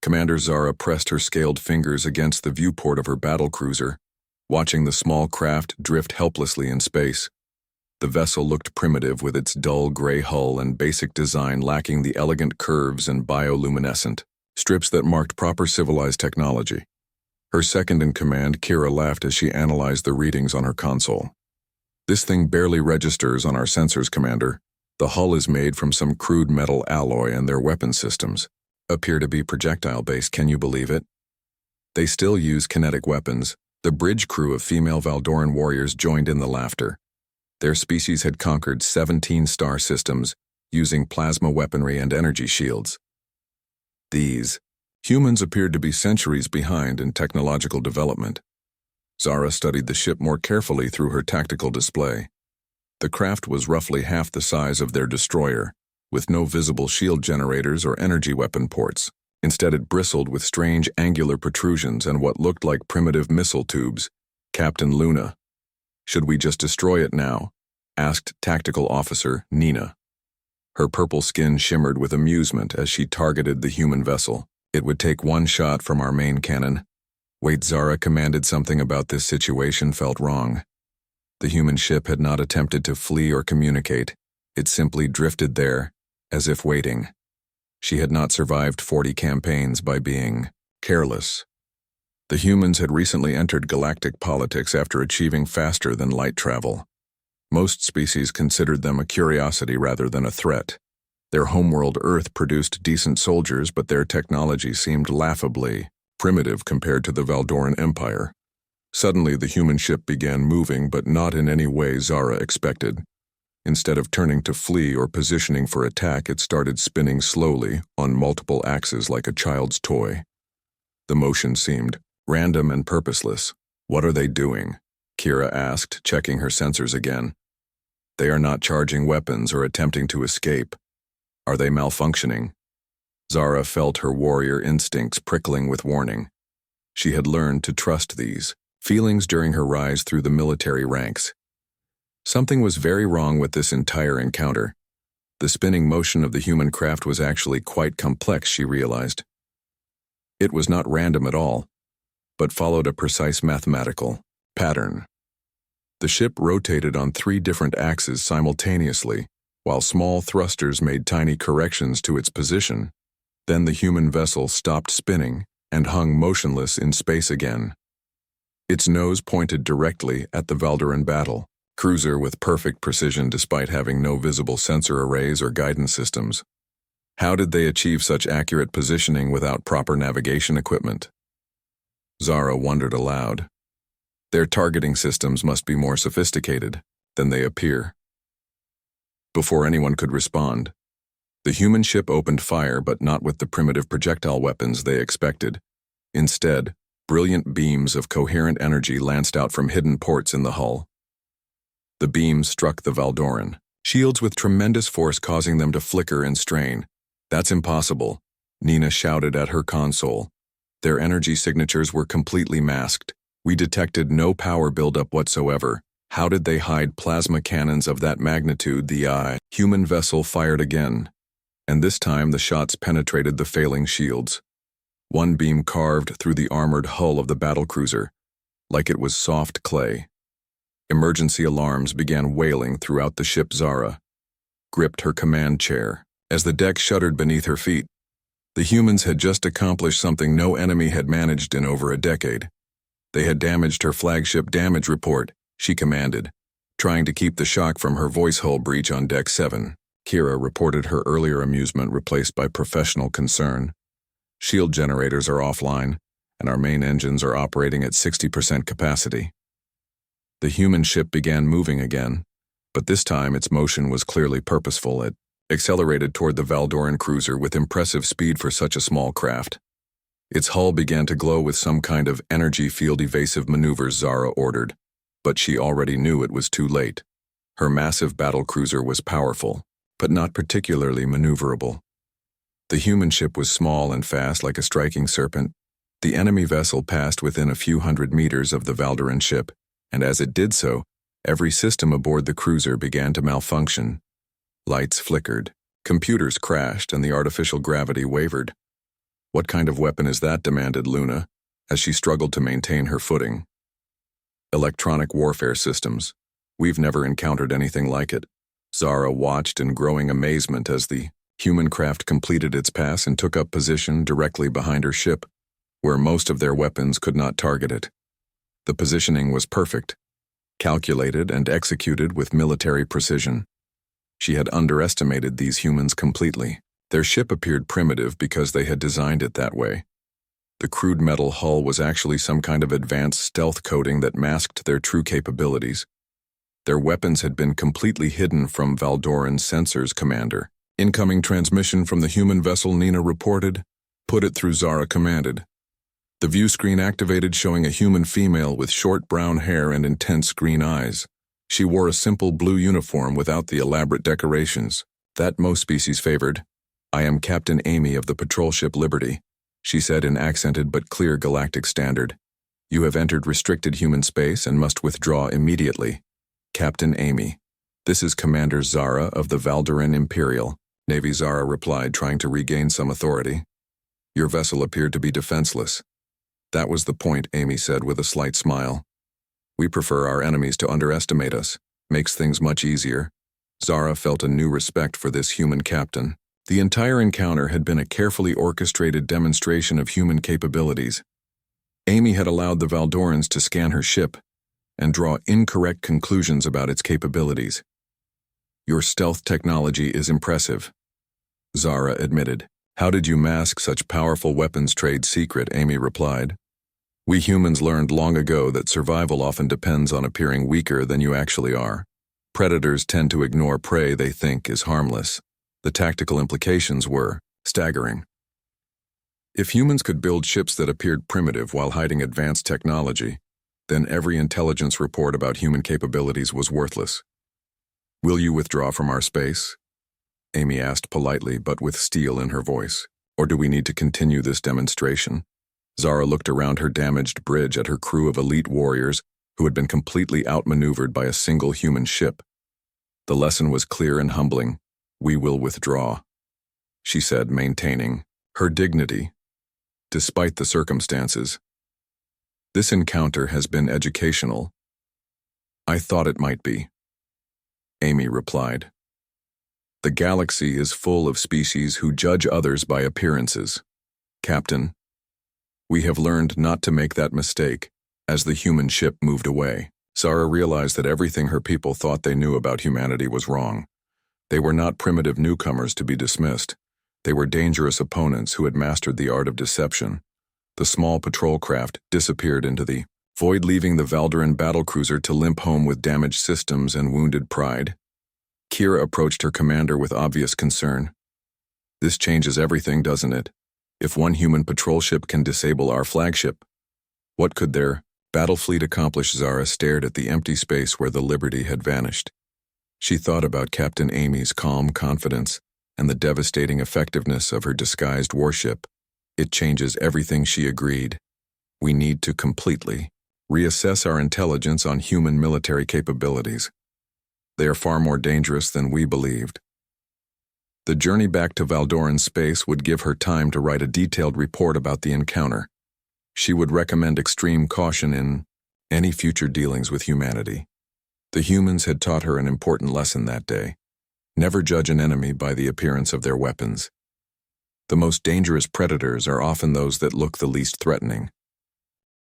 Commander Zara pressed her scaled fingers against the viewport of her battlecruiser, watching the small craft drift helplessly in space. The vessel looked primitive with its dull gray hull and basic design lacking the elegant curves and bioluminescent strips that marked proper civilized technology. Her second-in-command, Kira, laughed as she analyzed the readings on her console. "This thing barely registers on our sensors, Commander. The hull is made from some crude metal alloy and their weapon systems appear to be projectile-based, can you believe it? They still use kinetic weapons." The bridge crew of female Valdoran warriors joined in the laughter. Their species had conquered 17 star systems using plasma weaponry and energy shields. These humans appeared to be centuries behind in technological development. Zara studied the ship more carefully through her tactical display. The craft was roughly half the size of their destroyer, with no visible shield generators or energy weapon ports. Instead, it bristled with strange angular protrusions and what looked like primitive missile tubes. "Captain Luna, should we just destroy it now?" asked Tactical Officer Nina. Her purple skin shimmered with amusement as she targeted the human vessel. "It would take one shot from our main cannon." Wait, Zara commanded. Something about this situation felt wrong. The human ship had not attempted to flee or communicate. It simply drifted there, as if waiting. She had not survived 40 campaigns by being careless. The humans had recently entered galactic politics after achieving faster-than-light travel. Most species considered them a curiosity rather than a threat. Their homeworld Earth produced decent soldiers, but their technology seemed laughably primitive compared to the Valdoran Empire. Suddenly, the human ship began moving, but not in any way Zara expected. Instead of turning to flee or positioning for attack, it started spinning slowly on multiple axes like a child's toy. The motion seemed random and purposeless. "What are they doing?" Kira asked, checking her sensors again. "They are not charging weapons or attempting to escape. Are they malfunctioning?" Zara felt her warrior instincts prickling with warning. She had learned to trust these feelings during her rise through the military ranks. Something was very wrong with this entire encounter. The spinning motion of the human craft was actually quite complex, she realized. It was not random at all, but followed a precise mathematical pattern. The ship rotated on 3 different axes simultaneously, while small thrusters made tiny corrections to its position. Then the human vessel stopped spinning and hung motionless in space again. Its nose pointed directly at the Valdoran battle cruiser with perfect precision despite having no visible sensor arrays or guidance systems. How did they achieve such accurate positioning without proper navigation equipment? Zara wondered aloud. Their targeting systems must be more sophisticated than they appear. Before anyone could respond, the human ship opened fire, but not with the primitive projectile weapons they expected. Instead, brilliant beams of coherent energy lanced out from hidden ports in the hull. The beams struck the Valdoran shields with tremendous force, causing them to flicker and strain. "That's impossible," Nina shouted at her console. "Their energy signatures were completely masked. We detected no power buildup whatsoever. How did they hide plasma cannons of that magnitude?" The human vessel fired again, and this time the shots penetrated the failing shields. One beam carved through the armored hull of the battlecruiser, like it was soft clay. Emergency alarms began wailing throughout the ship. Zara gripped her command chair as the deck shuddered beneath her feet. The humans had just accomplished something no enemy had managed in over a decade. They had damaged her flagship. "Damage report," she commanded, trying to keep the shock from her voice. "Hull breach on Deck 7. Kira reported, her earlier amusement replaced by professional concern. "Shield generators are offline, and our main engines are operating at 60% capacity." The human ship began moving again, but this time its motion was clearly purposeful. It accelerated toward the Valdoran cruiser with impressive speed for such a small craft. Its hull began to glow with some kind of energy field. "Evasive maneuvers," Zara ordered, but she already knew it was too late. Her massive battlecruiser was powerful, but not particularly maneuverable. The human ship was small and fast like a striking serpent. The enemy vessel passed within a few hundred meters of the Valdoran ship, and as it did so, every system aboard the cruiser began to malfunction. Lights flickered, computers crashed, and the artificial gravity wavered. What kind of weapon is that? Demanded Luna, as she struggled to maintain her footing. Electronic warfare systems. We've never encountered anything like it. Zara watched in growing amazement as the human craft completed its pass and took up position directly behind her ship, where most of their weapons could not target it. The positioning was perfect, calculated and executed with military precision. She had underestimated these humans completely. Their ship appeared primitive because they had designed it that way. The crude metal hull was actually some kind of advanced stealth coating that masked their true capabilities. Their weapons had been completely hidden from Valdoran's sensors. Commander. Incoming transmission from the human vessel, Nina reported. Put it through, Zara commanded. The view screen activated, showing a human female with short brown hair and intense green eyes. She wore a simple blue uniform without the elaborate decorations that most species favored. I am Captain Amy of the patrol ship Liberty, she said in accented but clear galactic standard. You have entered restricted human space and must withdraw immediately. Captain Amy. This is Commander Zara of the Valdoran Imperial Navy. Zara replied, trying to regain some authority. Your vessel appeared to be defenseless. That was the point, Amy said with a slight smile. We prefer our enemies to underestimate us. Makes things much easier. Zara felt a new respect for this human captain. The entire encounter had been a carefully orchestrated demonstration of human capabilities. Amy had allowed the Valdorans to scan her ship and draw incorrect conclusions about its capabilities. Your stealth technology is impressive, Zara admitted. How did you mask such powerful weapons? Trade secret, Amy replied. We humans learned long ago that survival often depends on appearing weaker than you actually are. Predators tend to ignore prey they think is harmless. The tactical implications were staggering. If humans could build ships that appeared primitive while hiding advanced technology, then every intelligence report about human capabilities was worthless. Will you withdraw from our space? Amy asked politely but with steel in her voice. Or do we need to continue this demonstration? Zara looked around her damaged bridge at her crew of elite warriors who had been completely outmaneuvered by a single human ship. The lesson was clear and humbling. We will withdraw, she said, maintaining her dignity, despite the circumstances. This encounter has been educational. I thought it might be, Amy replied. The galaxy is full of species who judge others by appearances. Captain, we have learned not to make that mistake. As the human ship moved away, Zara realized that everything her people thought they knew about humanity was wrong. They were not primitive newcomers to be dismissed. They were dangerous opponents who had mastered the art of deception. The small patrol craft disappeared into the void, leaving the Valdoran battlecruiser to limp home with damaged systems and wounded pride. Kira approached her commander with obvious concern. This changes everything, doesn't it? If one human patrol ship can disable our flagship, what could their battle fleet accomplish? Zara stared at the empty space where the Liberty had vanished. She thought about Captain Amy's calm confidence and the devastating effectiveness of her disguised warship. It changes everything, she agreed. We need to completely reassess our intelligence on human military capabilities. They are far more dangerous than we believed. The journey back to Valdoran space would give her time to write a detailed report about the encounter. She would recommend extreme caution in any future dealings with humanity. The humans had taught her an important lesson that day. Never judge an enemy by the appearance of their weapons. The most dangerous predators are often those that look the least threatening.